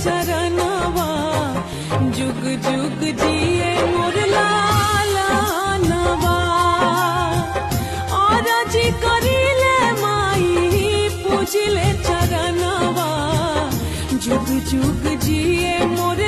चरणवा जुग जुग जिए मोर लालनवा और जी करिले माई पूजिले चरणवा जुग जुग जिए मोर